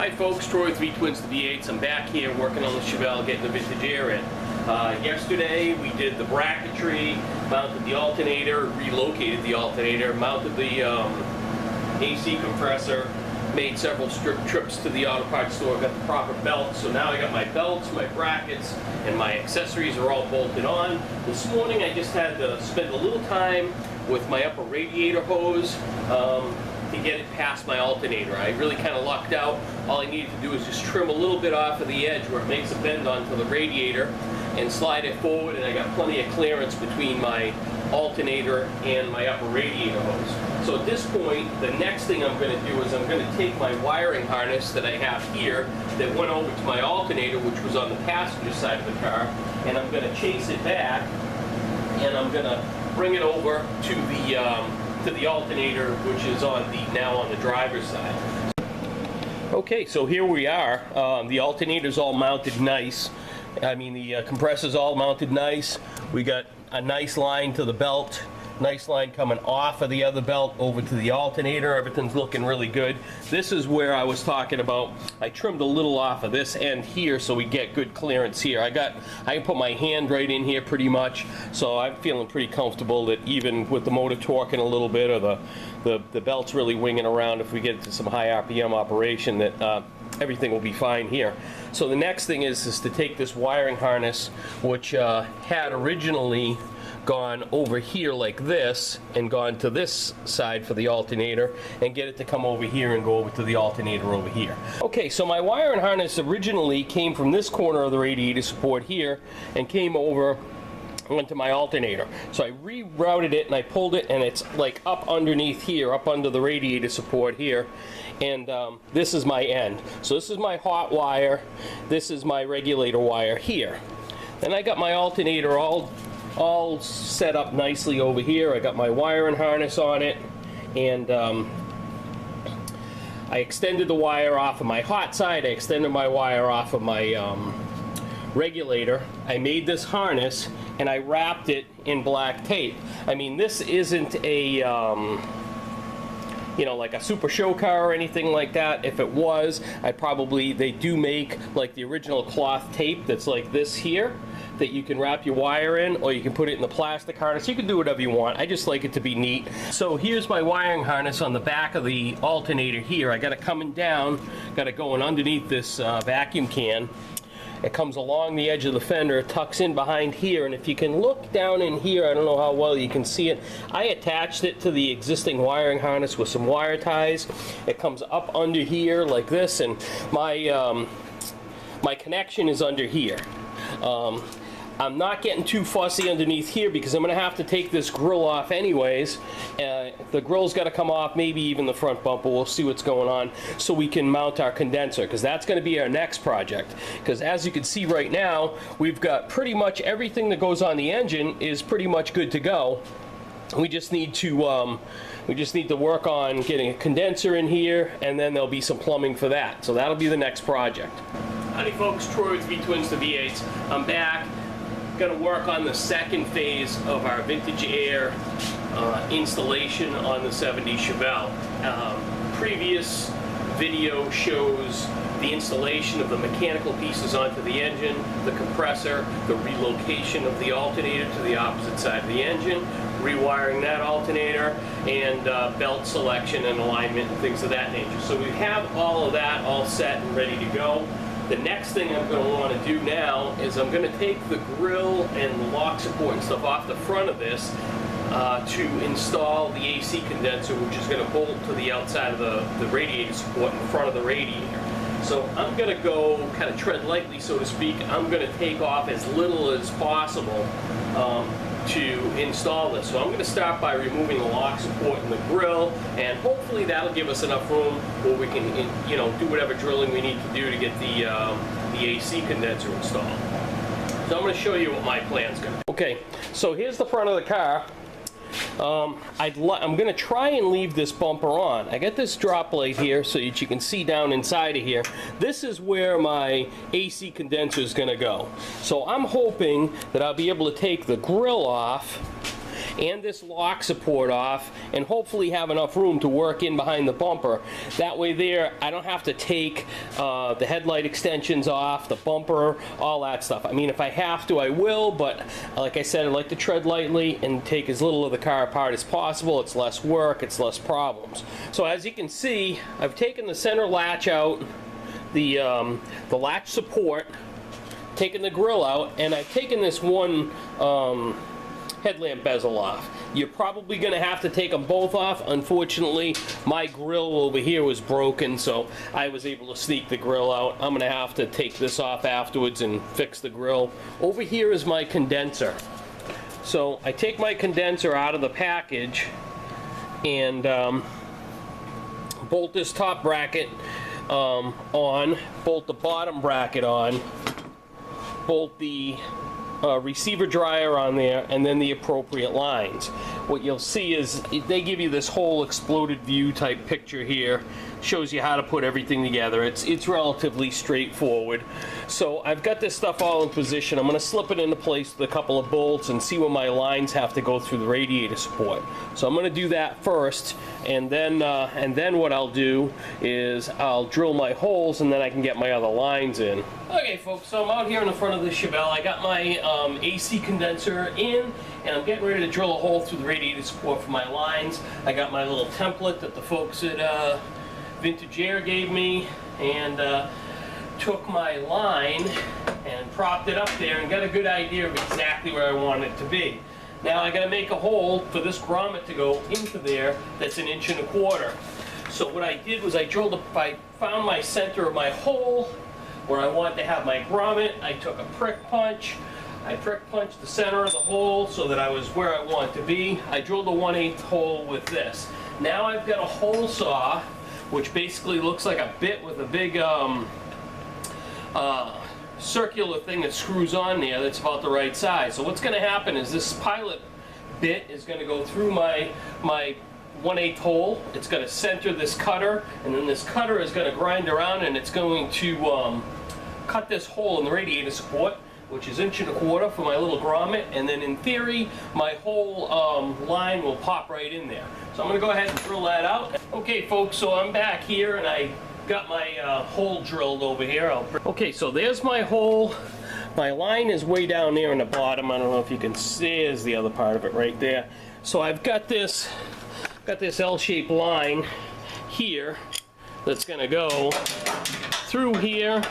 Hi folks, Troy with V-Twins, the V8s. I'm back here working on the Chevelle, getting the vintage air in. Yesterday we did the bracketry, mounted the alternator, relocated the alternator, mounted the AC compressor, made several trips to the auto parts store, got the proper belts. So now I got my belts, my brackets, and my accessories are all bolted on. This morning I just had to spend a little time with my upper radiator hose to get it past my alternator. I really kind of lucked out. All I needed to do is just trim a little bit off of the edge where it makes a bend onto the radiator and slide it forward, and I got plenty of clearance between my alternator and my upper radiator hose. So at this point, the next thing I'm going to do is I'm going to take my wiring harness that I have here that went over to my alternator, which was on the passenger side of the car, and I'm going to chase it back, and I'm going to bring it over to the alternator, which is now on the driver's side. Okay, so here we are. The alternator's all mounted nice. I mean, the compressor's all mounted nice. We got a nice line to the belt, nice line coming off of the other belt over to the alternator. Everything's looking really good. This is where I was talking about. I trimmed a little off of this end here so we get good clearance here. I can put my hand right in here pretty much, so I'm feeling pretty comfortable that even with the motor torquing a little bit, or the belt's really winging around, if we get to some high RPM operation, that everything will be fine here. So the next thing is to take this wiring harness, which had originally gone over here like this and gone to this side for the alternator, and get it to come over here and go over to the alternator over here. Okay, so my wiring harness originally came from this corner of the radiator support here and came over onto my alternator. So I rerouted it and I pulled it, and it's like up underneath here, up under the radiator support here, and this is my end. So this is my hot wire, this is my regulator wire here. Then I got my alternator all set up nicely over here. I got my wiring harness on it, and I extended the wire off of my hot side, I extended my wire off of my regulator. I made this harness and I wrapped it in black tape. I mean, this isn't a you know, like a super show car or anything like that. If it was, they do make like the original cloth tape that's like this here, that you can wrap your wire in, or you can put it in the plastic harness. You can do whatever you want. I just like it to be neat. So here's my wiring harness on the back of the alternator here. I got it coming down, got it going underneath this vacuum can. It comes along the edge of the fender, tucks in behind here, and if you can look down in here, I don't know how well you can see it, I attached it to the existing wiring harness with some wire ties. It comes up under here like this, and my my connection is under here. I'm not getting too fussy underneath here because I'm going to have to take this grill off anyways. The grill's got to come off, maybe even the front bumper. We'll see what's going on, so we can mount our condenser, because that's going to be our next project. Because as you can see right now, we've got pretty much everything that goes on the engine is pretty much good to go. We just need to work on getting a condenser in here, and then there'll be some plumbing for that. So that'll be the next project. Howdy folks, Troy with V-Twins, the V8s. I'm back. Going to work on the second phase of our vintage air installation on the 70 Chevelle. Previous video shows the installation of the mechanical pieces onto the engine, the compressor, the relocation of the alternator to the opposite side of the engine, rewiring that alternator, and belt selection and alignment and things of that nature. So we have all of that all set and ready to go. The next thing I'm going to want to do now is I'm going to take the grill and the lock support and stuff off the front of this to install the AC condenser, which is going to bolt to the outside of the radiator support in front of the radiator. So I'm going to go kind of tread lightly, so to speak. I'm going to take off as little as possible to install this. So I'm going to start by removing the lock support and the grill, and hopefully that'll give us enough room where we can, you know, do whatever drilling we need to do to get the AC condenser installed. So I'm going to show you what my plan's going to be. Okay, so here's the front of the car. I'm going to try and leave this bumper on. I got this drop light here so that you can see down inside of here. This is where my AC condenser is going to go. So I'm hoping that I'll be able to take the grill off and this lock support off, and hopefully have enough room to work in behind the bumper. That way there, I don't have to take the headlight extensions off, the bumper, all that stuff. I mean, if I have to, I will, but like I said, I like to tread lightly and take as little of the car apart as possible. It's less work, it's less problems. So as you can see, I've taken the center latch out, the latch support, taken the grill out, and I've taken this one headlamp bezel off. You're probably going to have to take them both off. Unfortunately, my grill over here was broken, so I was able to sneak the grill out. I'm going to have to take this off afterwards and fix the grill. Over here is my condenser. So I take my condenser out of the package and bolt this top bracket on, bolt the bottom bracket on, bolt the receiver dryer on there, and then the appropriate lines. What you'll see is they give you this whole exploded view type picture here. Shows you how to put everything together. It's relatively straightforward. So I've got this stuff all in position. I'm going to slip it into place with a couple of bolts and see where my lines have to go through the radiator support. So I'm going to do that first, and then what I'll do is I'll drill my holes, and then I can get my other lines in. Okay, folks, so I'm out here in the front of the Chevelle. I got my AC condenser in, and I'm getting ready to drill a hole through the radiator support for my lines. I got my little template that the folks at Vintage Air gave me, and took my line and propped it up there and got a good idea of exactly where I want it to be. Now I got to make a hole for this grommet to go into there that's 1 1/4 inches. So what I did was I found my center of my hole where I wanted to have my grommet. I took a prick punch. I prick punched the center of the hole so that I was where I want to be. I drilled a 1/8 hole with this. Now I've got a hole saw, which basically looks like a bit with a big circular thing that screws on there that's about the right size. So what's going to happen is this pilot bit is going to go through my 1/8 hole. It's going to center this cutter, and then this cutter is going to grind around, and it's going to cut this hole in the radiator support, which is 1 1/4 inches for my little grommet, and then in theory my whole line will pop right in there. So I'm going to go ahead and drill that out. Okay folks, so I'm back here and I got my hole drilled over here. Okay, so there's my hole. My line is way down there in the bottom. I don't know if you can see, there's the other part of it right there. So I've got this L-shaped line here that's going to go through here.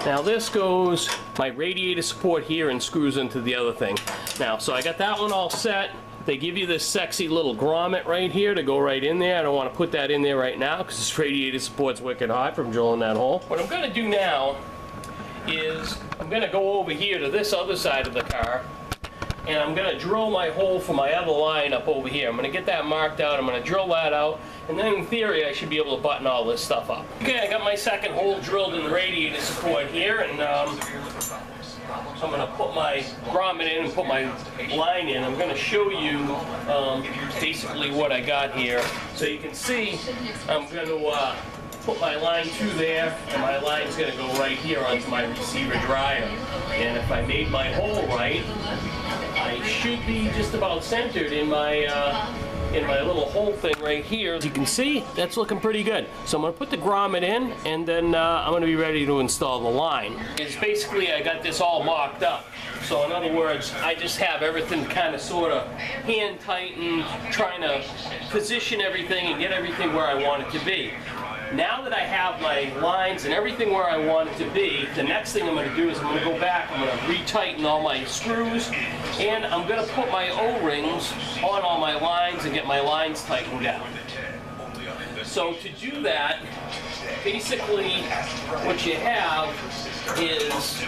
Now this goes, my radiator support here, and screws into the other thing. Now, so I got that one all set. They give you this sexy little grommet right here to go right in there. I don't want to put that in there right now because this radiator support's wicked hot from drilling that hole. What I'm going to do now is I'm going to go over here to this other side of the car, and I'm going to drill my hole for my other line up over here. I'm going to get that marked out. I'm going to drill that out, and then in theory I should be able to button all this stuff up. Okay, I got my second hole drilled in the radiator support here, and so I'm going to put my grommet in and put my line in. I'm going to show you basically what I got here. So you can see I'm going to put my line through there, and my line's going to go right here onto my receiver dryer. And if I made my hole right, I should be just about centered in my little hole thing right here. As you can see, that's looking pretty good. So I'm going to put the grommet in, and then I'm going to be ready to install the line. It's basically, I got this all mocked up. So in other words, I just have everything kind of sort of hand tightened, trying to position everything and get everything where I want it to be. Now that I have my lines and everything where I want it to be, the next thing I'm going to do is I'm going to go back, I'm going to retighten all my screws, and I'm going to put my O-rings on all my lines and get my lines tightened down. So to do that, basically what you have is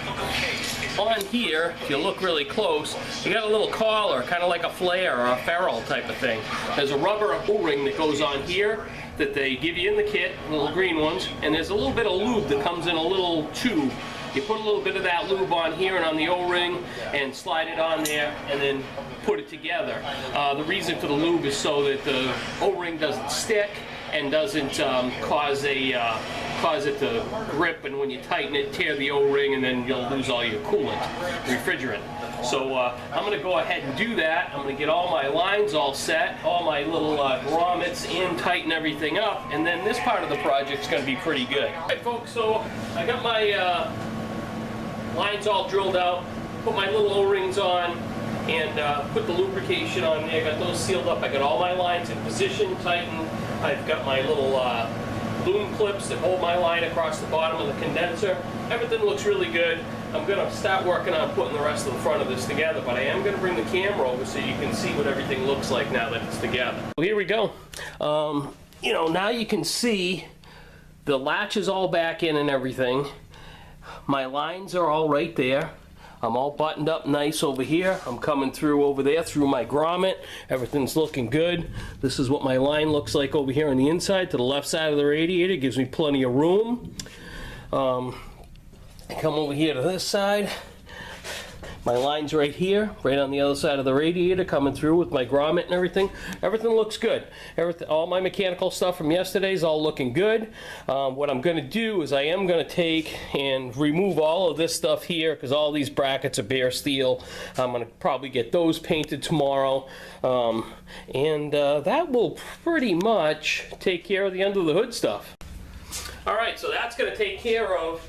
on here, if you look really close, you got a little collar, kind of like a flare or a ferrule type of thing. There's a rubber O-ring that goes on here that they give you in the kit, little green ones, and there's a little bit of lube that comes in a little tube. You put a little bit of that lube on here and on the O-ring and slide it on there and then put it together. The reason for the lube is so that the O-ring doesn't stick and doesn't cause it to grip, and when you tighten it, tear the O-ring, and then you'll lose all your coolant, refrigerant. So I'm going to go ahead and do that. I'm going to get all my lines all set, all my little grommets in, tighten everything up, and then this part of the project is going to be pretty good. All right, folks, so I got my lines all drilled out, put my little O-rings on, and put the lubrication on there. Got those sealed up. I got all my lines in position, tightened. I've got my little loom clips that hold my line across the bottom of the condenser. Everything looks really good. I'm going to start working on putting the rest of the front of this together, but I am going to bring the camera over so you can see what everything looks like now that it's together. Well, here we go. You know, now you can see the latch is all back in and everything. My lines are all right there. I'm all buttoned up nice over here. I'm coming through over there through my grommet. Everything's looking good. This is what my line looks like over here on the inside to the left side of the radiator. Gives me plenty of room. Come over here to this side. My line's right here, right on the other side of the radiator, coming through with my grommet and everything. Everything looks good. All my mechanical stuff from yesterday is all looking good. What I'm going to do is I am going to take and remove all of this stuff here because all these brackets are bare steel. I'm going to probably get those painted tomorrow. And that will pretty much take care of the under the hood stuff. Alright, so that's going to take care of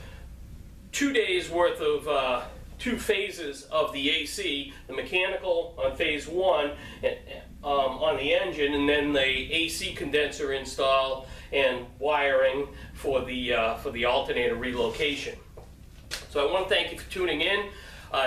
2 days worth of 2 phases of the AC, the mechanical on phase 1 on the engine, and then the AC condenser install and wiring for the alternator relocation. So I want to thank you for tuning in.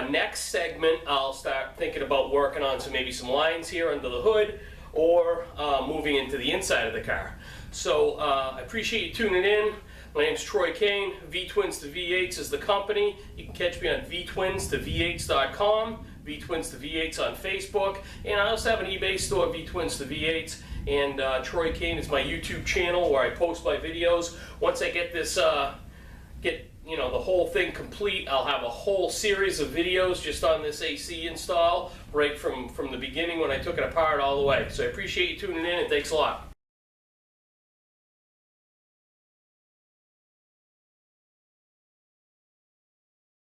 Next segment, I'll start thinking about working on maybe some lines here under the hood, or moving into the inside of the car. So I appreciate you tuning in. My name's Troy Kane. V-Twins to V8s is the company. You can catch me on vtwins2v8s.com, V-Twins to V8s on Facebook, and I also have an eBay store, V-Twins to V8s, and Troy Kane is my YouTube channel where I post my videos. Once I get this, you know, the whole thing complete, I'll have a whole series of videos just on this AC install, right from the beginning when I took it apart all the way. So I appreciate you tuning in, and thanks a lot.